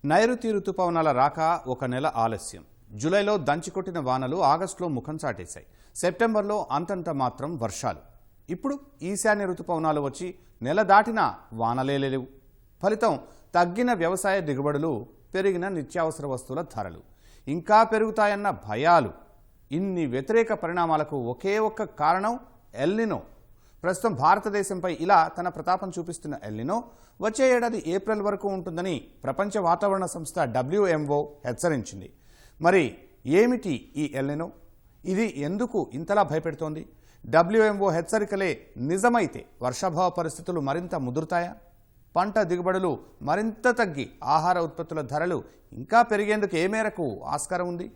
నైరుతి రుతుపవనాల రాక ఒక నెల ఆలస్యం. జూలైలో దంచికొట్టిన వానలు ఆగస్టులో ముఖం చాటేశాయి. సెప్టెంబర్లో అంతంత మాత్రం వర్షాలు. ఇప్పుడు ఈశాన్య రుతుపవనాలు వచ్చి నెల దాటినా వానలే లేవు. ఫలితం తగ్గిన వ్యవసాయ దిగుబడులు, పెరిగిన నిత్యావసర వస్తువుల ధరలు, ఇంకా పెరుగుతాయన్న భయాలు. ఇన్ని వ్యతిరేక పరిణామాలకు ఒకే ఒక్క కారణం ఎల్నినో. ప్రస్తుతం భారతదేశంపై ఇలా తన ప్రతాపం చూపిస్తున్న ఎల్నినో వచ్చే ఏడాది ఏప్రిల్ వరకు ఉంటుందని ప్రపంచ వాతావరణ సంస్థ WMO హెచ్చరించింది. మరి ఏమిటి ఈ ఎల్నినో? ఇది ఎందుకు ఇంతలా భయపెడుతోంది? WMO హెచ్చరికలే నిజమైతే వర్షాభావ పరిస్థితులు మరింత ముదురుతాయా? పంట దిగుబడులు మరింత తగ్గి ఆహార ఉత్పత్తుల ధరలు ఇంకా పెరిగేందుకు ఏ మేరకు ఆస్కారం ఉంది?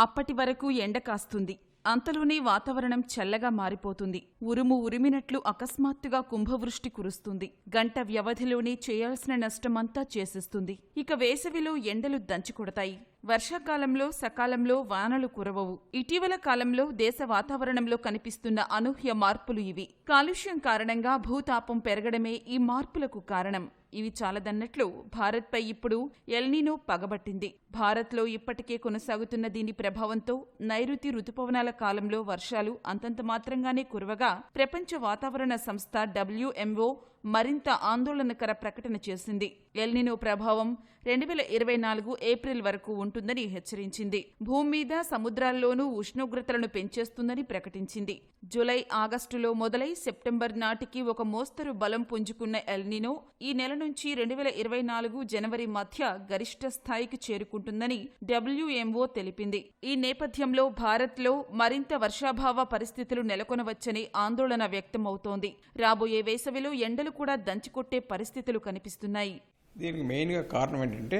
అప్పటి వరకు ఎండ కాస్తుంది. అంతలోనే వాతావరణం చల్లగా మారిపోతుంది. ఉరుము ఉరిమినట్లు అకస్మాత్తుగా కుంభవృష్టి కురుస్తుంది. గంట వ్యవధిలోనే చేయాల్సిన నష్టమంతా చేసేస్తుంది. ఇక వేసవిలో ఎండలు దంచుకొడతాయి. వర్షాకాలంలో సకాలంలో వానలు కురవవు. ఇటీవల కాలంలో దేశ వాతావరణంలో కనిపిస్తున్న అనూహ్య మార్పులు ఇవి. కాలుష్యం కారణంగా భూతాపం పెరగడమే ఈ మార్పులకు కారణం. ఇవి చాలదన్నట్లు భారత్పై ఇప్పుడు ఎల్నినో పగబట్టింది. భారత్లో ఇప్పటికే కొనసాగుతున్న దీని ప్రభావంతో నైరుతి రుతుపవనాల కాలంలో వర్షాలు అంతంత మాత్రంగానే కురవగా ప్రపంచ వాతావరణ సంస్థ WMO మరింత ఆందోళనకర ప్రకటన చేసింది. ఎల్నినో ప్రభావం 2024 ఏప్రిల్ వరకు ఉంటుందని హెచ్చరించింది. భూమి మీద సముద్రాల్లోనూ ఉష్ణోగ్రతలను పెంచేస్తుందని ప్రకటించింది. జూలై ఆగస్టులో మొదలై సెప్టెంబర్ నాటికి ఒక మోస్తరు బలం పుంజుకున్న ఎల్నినో ఈ నెల నుంచి 2024 జనవరి మధ్య గరిష్ట స్థాయికి చేరుకుంటుందని WMO తెలిపింది. ఈ నేపథ్యంలో భారత్లో మరింత వర్షాభావ పరిస్థితులు నెలకొనవచ్చని ఆందోళన వ్యక్తమవుతోంది. రాబోయే వేసవిలో ఎండలు కూడా దంచికొట్టే పరిస్థితులు కనిపిస్తున్నాయి. దీనికి మెయిన్గా కారణం ఏంటంటే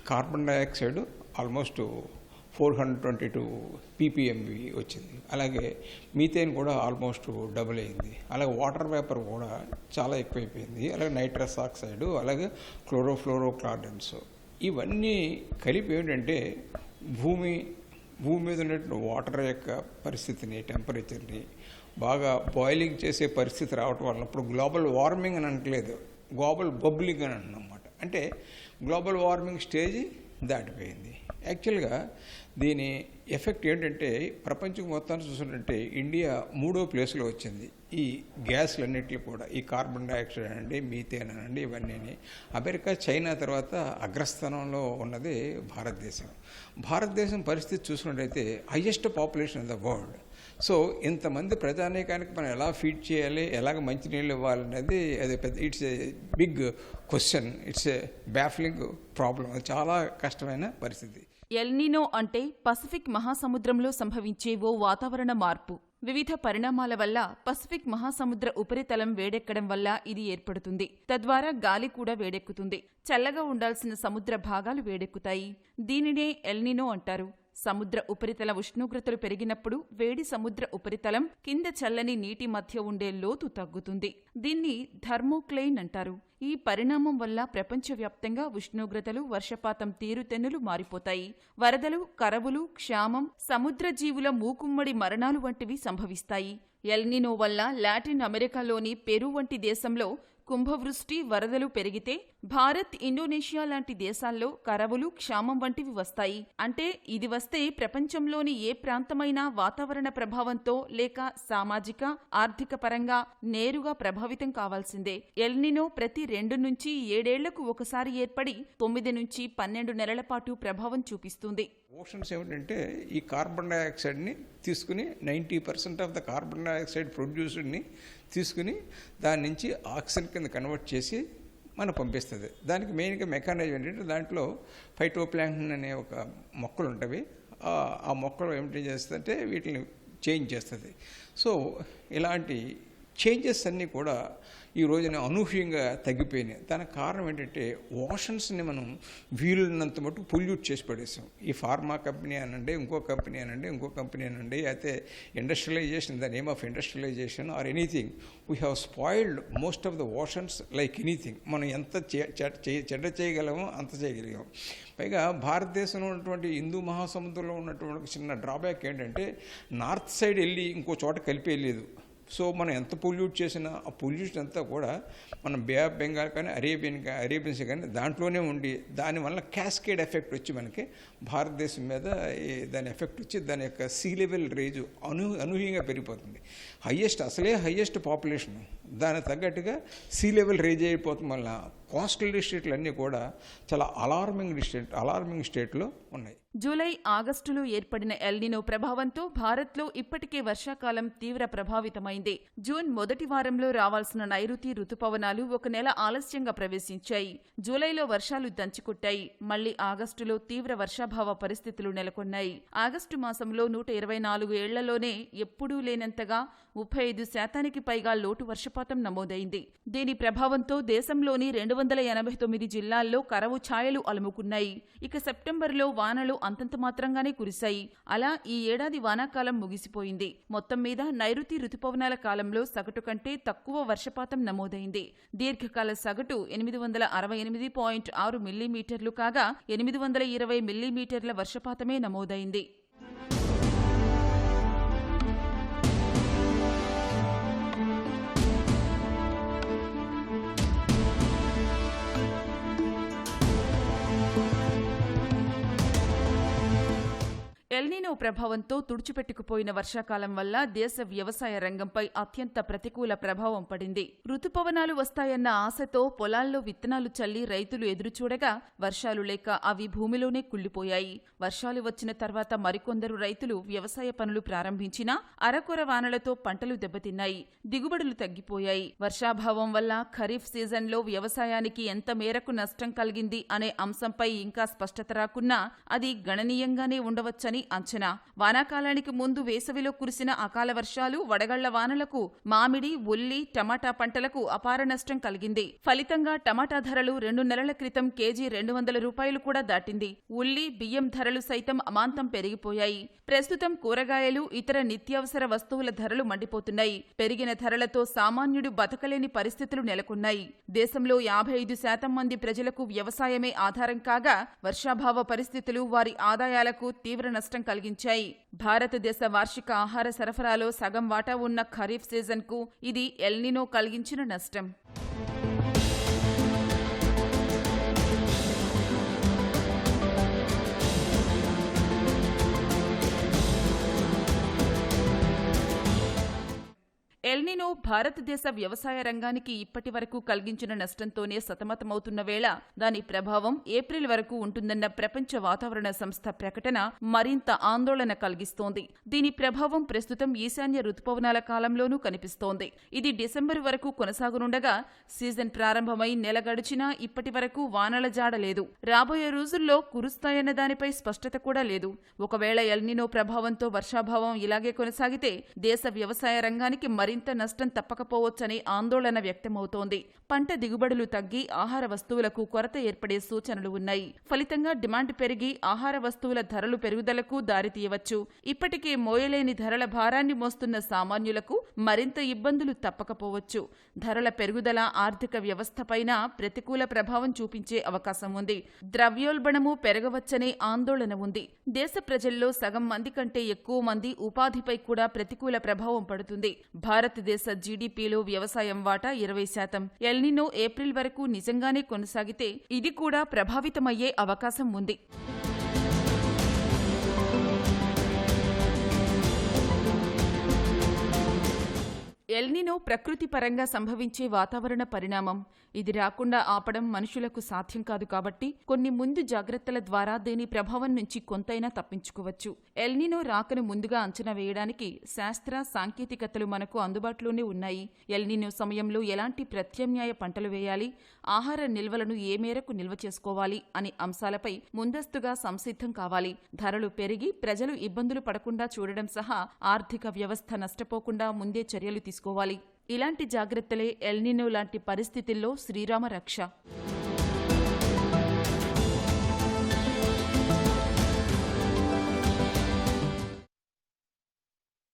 కార్బన్ డైఆక్సైడ్ ఆల్మోస్ట్ 422 ppmv వచ్చింది. అలాగే మీథేన్ కూడా ఆల్మోస్ట్ డబుల్ అయింది. అలాగే వాటర్ వేపర్ కూడా చాలా ఎక్కువైపోయింది. అలాగే నైట్రస్ ఆక్సైడ్, అలాగే క్లోరోఫ్లోరోకార్బన్స్, ఇవన్నీ కలిపి ఏంటంటే భూమి మీద ఉన్నటువంటి వాటర్ యొక్క పరిస్థితిని, టెంపరేచర్ని బాగా బాయిలింగ్ చేసే పరిస్థితి రావటం వల్ల ఇప్పుడు గ్లోబల్ వార్మింగ్ అని అనట్లేదు, గ్లోబల్ బబ్లింగ్ అని అన్నమాట. అంటే గ్లోబల్ వార్మింగ్ స్టేజ్ దాటిపోయింది. యాక్చువల్గా దీని ఎఫెక్ట్ ఏంటంటే ప్రపంచం మొత్తాన్ని చూసినట్టే ఇండియా 3వ ప్లేస్లో వచ్చింది. ఈ గ్యాస్లన్నింటినీ కూడా, ఈ కార్బన్ డైఆక్సైడ్ అనండి, మీథేన్ అనండి, ఇవన్నీ అమెరికా, చైనా తర్వాత అగ్రస్థానంలో ఉన్నది భారతదేశం పరిస్థితి చూసినట్టయితే highest population in the world. So ఇంతమంది ప్రజానీకానికి మనం ఎలా ఫీడ్ చేయాలి, ఎలాగ మంచినీళ్ళు ఇవ్వాలనేది అది పెద్ద it's a big question. It's a baffling problem. అది చాలా కష్టమైన పరిస్థితి. ఎల్నినో అంటే పసిఫిక్ మహాసముద్రంలో సంభవించే ఓ వాతావరణ మార్పు. వివిధ పరిణామాల వల్ల పసిఫిక్ మహాసముద్ర ఉపరితలం వేడెక్కడం వల్ల ఇది ఏర్పడుతుంది. తద్వారా గాలి కూడా వేడెక్కుతుంది. చల్లగా ఉండాల్సిన సముద్ర భాగాలు వేడెక్కుతాయి. దీనినే ఎల్నినో అంటారు. సముద్ర ఉపరితల ఉష్ణోగ్రతలు పెరిగినప్పుడు వేడి సముద్ర ఉపరితలం కింద చల్లని నీటి మధ్య ఉండే లోతు తగ్గుతుంది. దీన్ని థర్మోక్లెయిన్ అంటారు. ఈ పరిణామం వల్ల ప్రపంచవ్యాప్తంగా ఉష్ణోగ్రతలు, వర్షపాతం తీరుతెన్నులు మారిపోతాయి. వరదలు, కరవులు, క్షామం, సముద్ర జీవుల మూకుమ్మడి మరణాలు వంటివి సంభవిస్తాయి. ఎల్నినో వల్ల లాటిన్ అమెరికాలోని పెరు వంటి దేశంలో కుంభవృష్టి, వరదలు పెరిగితే భారత్, ఇండోనేషియా లాంటి దేశాల్లో కరవులు, క్షామం వంటివి వస్తాయి. అంటే ఇది వస్తే ప్రపంచంలోని ఏ ప్రాంతమైనా వాతావరణ ప్రభావంతో లేక సామాజిక, ఆర్థిక పరంగా నేరుగా ప్రభావితం కావాల్సిందే. ఎల్నినో ప్రతి 2 నుంచి 7 ఏళ్లకు ఒకసారి ఏర్పడి 9 నుంచి 12 నెలల పాటు ప్రభావం చూపిస్తుంది. ఓషన్స్ ఏమిటంటే ఈ కార్బన్ డైఆక్సైడ్ని తీసుకుని 90% ఆఫ్ ద కార్బన్ డైఆక్సైడ్ ప్రొడ్యూస్డ్ని తీసుకుని దాని నుంచి ఆక్సిజన్ కింద కన్వర్ట్ చేసి మనం పంపిస్తుంది. దానికి మెయిన్గా మెకానిజం ఏంటంటే దాంట్లో ఫైటోప్లాంక్టన్ అనే ఒక మొక్కలు ఉంటాయి. ఆ మొక్కలు ఏమిటి చేస్తుందంటే వీటిని చేంజ్ చేస్తుంది. సో ఇలాంటి చేంజెస్ అన్నీ కూడా ఈ రోజున అనూహ్యంగా తగ్గిపోయినాయి. దానికి కారణం ఏంటంటే ఓషన్స్ని మనం వీలున్నంత మటుకు పొల్యూట్ చేసి పడేసాం. ఈ ఫార్మా కంపెనీ అనండి, ఇంకో కంపెనీ అనండి, అయితే industrialisation, the name of industrialisation or anything, we have spoiled most of the oceans like anything. మనం ఎంత చెడ్డ చేయగలమో అంత చేయగలిగాం. పైగా భారతదేశంలో ఉన్నటువంటి హిందూ మహాసముద్రంలో ఉన్నటువంటి చిన్న డ్రాబ్యాక్ ఏంటంటే నార్త్ సైడ్ వెళ్ళి ఇంకో చోట కలిపేయలేదు. సో మనం ఎంత పొల్యూట్ చేసినా ఆ పొల్యూషన్ అంతా కూడా మనం బే ఆఫ్ బెంగాల్ కానీ అరేబియన్స్ కానీ దాంట్లోనే ఉండి దానివల్ల క్యాస్కేడ్ ఎఫెక్ట్ వచ్చి మనకి భారతదేశం మీద దాని ఎఫెక్ట్ వచ్చి దాని యొక్క సీ లెవెల్ రేంజ్ అనూహ్యంగా పెరిగిపోతుంది. అసలే హయ్యెస్ట్ పాపులేషన్, దానికి తగ్గట్టుగా సీ లెవెల్ రేంజ్ అయిపోవడం వల్ల కోస్టల్ డిస్ట్రిక్ట్లు అన్నీ కూడా చాలా అలార్మింగ్ స్టేట్లో ఉన్నాయి. జూలై, ఆగస్టులో ఏర్పడిన ఎల్నినో ప్రభావంతో భారత్లో ఇప్పటికే వర్షాకాలం తీవ్ర ప్రభావితమైంది. జూన్ మొదటి వారంలో రావాల్సిన నైరుతి రుతుపవనాలు ఒక నెల ఆలస్యంగా ప్రవేశించాయి. జూలైలో వర్షాలు దంచికొట్టాయి. మళ్లీ ఆగస్టులో తీవ్ర వర్షాభావ పరిస్థితులు నెలకొన్నాయి. ఆగస్టు మాసంలో 124 ఏళ్లలోనే ఎప్పుడూ లేనంతగా 35% పైగా లోటు వర్షపాతం నమోదైంది. దీని ప్రభావంతో దేశంలోని 289 జిల్లాల్లో కరవు ఛాయలు అలుముకున్నాయి. ఇక సెప్టెంబర్లో వానలు అంతంత మాత్రంగానే కురిశాయి. అలా ఈ ఏడాది వానాకాలం ముగిసిపోయింది. మొత్తం మీద నైరుతి రుతుపవనాల కాలంలో సగటు కంటే తక్కువ వర్షపాతం నమోదైంది. దీర్ఘకాల సగటు 868.6 మిల్లీమీటర్లు కాగా 820 మిల్లీమీటర్ల వర్షపాతమే నమోదైంది. ఎల్నినో ప్రభావంతో తుడిచిపెట్టుకుపోయిన వర్షాకాలం వల్ల దేశ వ్యవసాయ రంగంపై అత్యంత ప్రతికూల ప్రభావం పడింది. రుతుపవనాలు వస్తాయన్న ఆశతో పొలాల్లో విత్తనాలు చల్లి రైతులు ఎదురుచూడగా వర్షాలు లేక అవి భూమిలోనే కుళ్లిపోయాయి. వర్షాలు వచ్చిన తర్వాత మరికొందరు రైతులు వ్యవసాయ పనులు ప్రారంభించినా అరకొర వానలతో పంటలు దెబ్బతిన్నాయి. దిగుబడులు తగ్గిపోయాయి. వర్షాభావం వల్ల ఖరీఫ్ సీజన్లో వ్యవసాయానికి ఎంత మేరకు నష్టం కలిగింది అనే అంశంపై ఇంకా స్పష్టత రాకున్నా అది గణనీయంగానే ఉండవచ్చని అంచనా. వానాకాలానికి ముందు వేసవిలో కురిసిన అకాల వర్షాలు, వడగళ్ల వానలకు మామిడి, ఉల్లి, టమాటా పంటలకు అపార నష్టం కలిగింది. ఫలితంగా టమాటా ధరలు 2 నెలల క్రితం కేజీ 200 రూపాయలు కూడా దాటింది. ఉల్లి, బియ్యం ధరలు సైతం అమాంతం పెరిగిపోయాయి. ప్రస్తుతం కూరగాయలు, ఇతర నిత్యావసర వస్తువుల ధరలు మండిపోతున్నాయి. పెరిగిన ధరలతో సామాన్యుడు బతకలేని పరిస్థితులు నెలకొన్నాయి. దేశంలో 55% మంది ప్రజలకు వ్యవసాయమే ఆధారం కాగా వర్షాభావ పరిస్థితులు వారి ఆదాయాలకు తీవ్ర నష్టం కలిగించాయి. భారతదేశ వార్షిక ఆహార సరఫరాలో సగం వాటా ఉన్న ఖరీఫ్ సీజన్కు ఇది ఎల్నినో కలిగించిన నష్టం. ఎల్నినో భారతదేశ వ్యవసాయ రంగానికి ఇప్పటి వరకు కలిగించిన నష్టంతోనే సతమతమవుతున్న వేళ దాని ప్రభావం ఏప్రిల్ వరకు ఉంటుందన్న ప్రపంచ వాతావరణ సంస్థ ప్రకటన మరింత ఆందోళన కలిగిస్తోంది. దీని ప్రభావం ప్రస్తుతం ఈశాన్య రుతుపవనాల కాలంలోనూ కనిపిస్తోంది. ఇది డిసెంబరు వరకు కొనసాగనుండగా సీజన్ ప్రారంభమై నెల గడిచినా ఇప్పటి వరకు వానల జాడ లేదు. రాబోయే రోజుల్లో కురుస్తాయన్న దానిపై స్పష్టత కూడా లేదు. ఒకవేళ ఎల్నినో ప్రభావంతో వర్షాభావం ఇలాగే కొనసాగితే దేశ వ్యవసాయ రంగానికి మరింత నష్టం తప్పకపోవచ్చని ఆందోళన వ్యక్తమవుతోంది. పంట దిగుబడులు తగ్గి ఆహార వస్తువులకు కొరత ఏర్పడే సూచనలు ఉన్నాయి. ఫలితంగా డిమాండ్ పెరిగి ఆహార వస్తువుల ధరలు పెరుగుదలకు దారితీయవచ్చు. ఇప్పటికే మోయలేని ధరల భారాన్ని మోస్తున్న సామాన్యులకు మరింత ఇబ్బందులు తప్పకపోవచ్చు. ధరల పెరుగుదల ఆర్థిక వ్యవస్థపైన ప్రతికూల ప్రభావం చూపించే అవకాశం ఉంది. ద్రవ్యోల్బణము పెరగవచ్చనే ఆందోళన ఉంది. దేశ ప్రజల్లో సగం మంది కంటే ఎక్కువ మంది ఉపాధిపై కూడా ప్రతికూల ప్రభావం పడుతుంది. భారతదేశ జీడీపీలో వ్యవసాయం వాటా 20%. ఎల్నినో ఏప్రిల్ వరకు నిజంగానే కొనసాగితే ఇది కూడా ప్రభావితమయ్యే అవకాశం ఉంది. ఎల్నినో ప్రకృతి పరంగా సంభవించే వాతావరణ పరిణామం. ఇది రాకుండా ఆపడం మనుషులకు సాధ్యం కాదు కాబట్టి కొన్ని ముందు జాగ్రత్తల ద్వారా దీని ప్రభావం నుంచి కొంతైనా తప్పించుకోవచ్చు. ఎల్నినో రాకను ముందుగా అంచనా వేయడానికి శాస్త్ర సాంకేతికతలు మనకు అందుబాటులోనే ఉన్నాయి. ఎల్నినో సమయంలో ఎలాంటి ప్రత్యామ్నాయ పంటలు వేయాలి, ఆహార నిల్వలను ఏ మేరకు నిల్వ చేసుకోవాలి అనే అంశాలపై ముందస్తుగా సంసిద్ధం కావాలి. ధరలు పెరిగి ప్రజలు ఇబ్బందులు పడకుండా చూడడం సహా ఆర్థిక వ్యవస్థ నష్టపోకుండా ముందే చర్యలు తీసుకోవాలి. ఇలాంటి జాగ్రత్తలే ఎల్నినో లాంటి పరిస్థితుల్లో శ్రీరామ రక్ష.